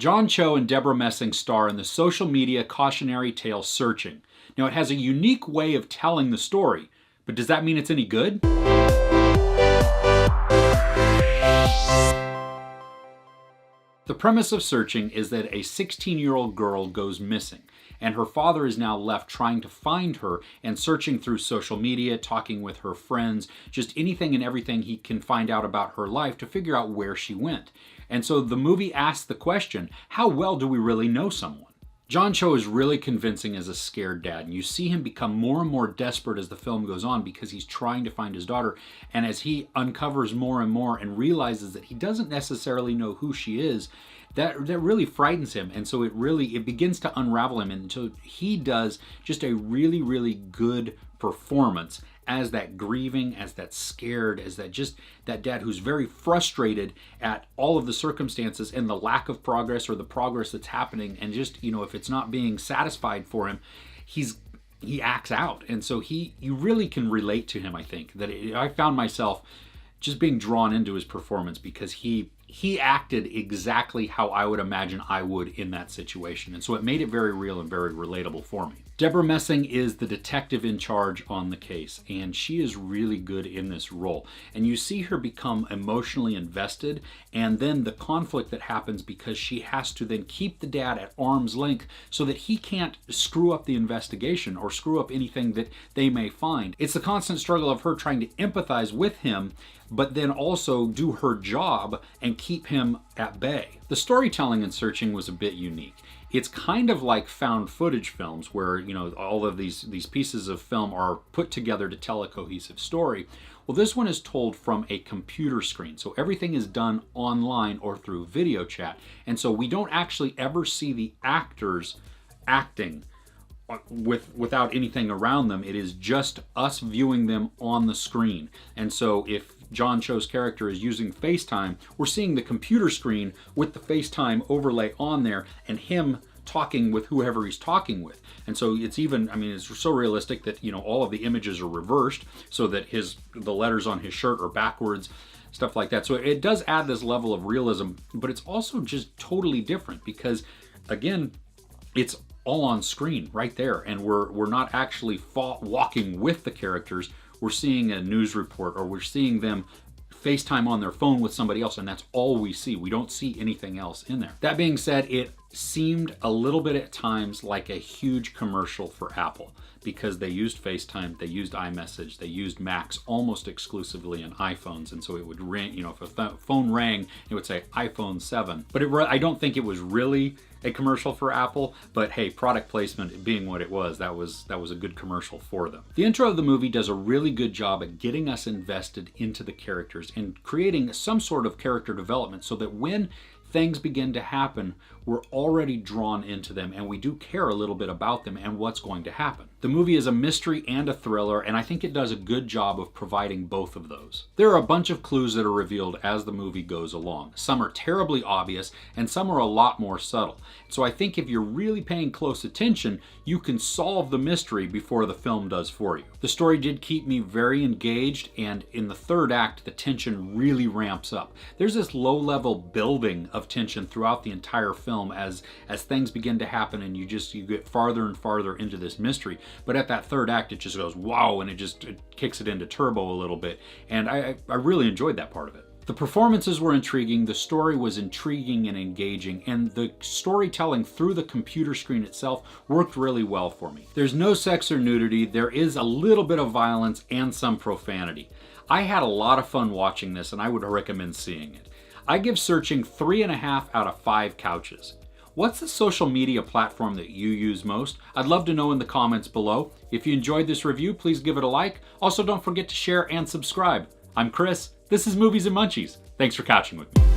John Cho and Deborah Messing star in the social media cautionary tale Searching. Now, it has a unique way of telling the story, but does that mean it's any good? The premise of Searching is that a 16-year-old girl goes missing, and her father is now left trying to find her and searching through social media, talking with her friends, just anything and everything he can find out about her life to figure out where she went. And so the movie asks the question, how well do we really know someone? John Cho is really convincing as a scared dad, and you see him become more and more desperate as the film goes on because he's trying to find his daughter, and as he uncovers more and more and realizes that he doesn't necessarily know who she is, that really frightens him, and so it begins to unravel him, and so he does just a really, really good performance as that grieving, as that scared, as that dad who's very frustrated at all of the circumstances and the lack of progress or the progress that's happening, and just, if it's not being satisfied for him, he acts out. And so you really can relate to him. I think that I found myself just being drawn into his performance because he acted exactly how I would imagine I would in that situation. And so it made it very real and very relatable for me. Deborah Messing is the detective in charge on the case, and she is really good in this role. And you see her become emotionally invested, and then the conflict that happens because she has to then keep the dad at arm's length so that he can't screw up the investigation or screw up anything that they may find. It's the constant struggle of her trying to empathize with him, but then also do her job and keep him at bay. The storytelling in Searching was a bit unique. It's kind of like found footage films where, all of these pieces of film are put together to tell a cohesive story. Well, this one is told from a computer screen. So everything is done online or through video chat. And so we don't actually ever see the actors acting without anything around them. It is just us viewing them on the screen. And so if John Cho's character is using FaceTime, we're seeing the computer screen with the FaceTime overlay on there and him talking with whoever he's talking with. And so it's so realistic that, all of the images are reversed so that the letters on his shirt are backwards, stuff like that. So it does add this level of realism, but it's also just totally different because, again, it's all on screen right there, and we're not actually walking with the characters. We're seeing a news report, or we're seeing them FaceTime on their phone with somebody else, and that's all we see. We don't see anything else in there. That being said, it seemed a little bit at times like a huge commercial for Apple because they used FaceTime, they used iMessage, they used Macs almost exclusively on iPhones, and so it would ring, if a phone rang, it would say iPhone 7. But I don't think it was really a commercial for Apple, but hey, product placement being what it was, that was a good commercial for them. The intro of the movie does a really good job at getting us invested into the characters and creating some sort of character development so that when things begin to happen, we're already drawn into them and we do care a little bit about them and what's going to happen. The movie is a mystery and a thriller, and I think it does a good job of providing both of those. There are a bunch of clues that are revealed as the movie goes along. Some are terribly obvious and some are a lot more subtle. So I think if you're really paying close attention, you can solve the mystery before the film does for you. The story did keep me very engaged, and in the third act, the tension really ramps up. There's this low-level building of tension throughout the entire film as things begin to happen and you get farther and farther into this mystery. But at that third act, it just goes wow, and it kicks it into turbo a little bit. And I really enjoyed that part of it. The performances were intriguing, the story was intriguing and engaging, and the storytelling through the computer screen itself worked really well for me. There's no sex or nudity, there is a little bit of violence and some profanity. I had a lot of fun watching this, and I would recommend seeing it. I give Searching 3.5 out of 5 couches. What's the social media platform that you use most? I'd love to know in the comments below. If you enjoyed this review, please give it a like. Also, don't forget to share and subscribe. I'm Chris. This is Movies and Munchies. Thanks for couching with me.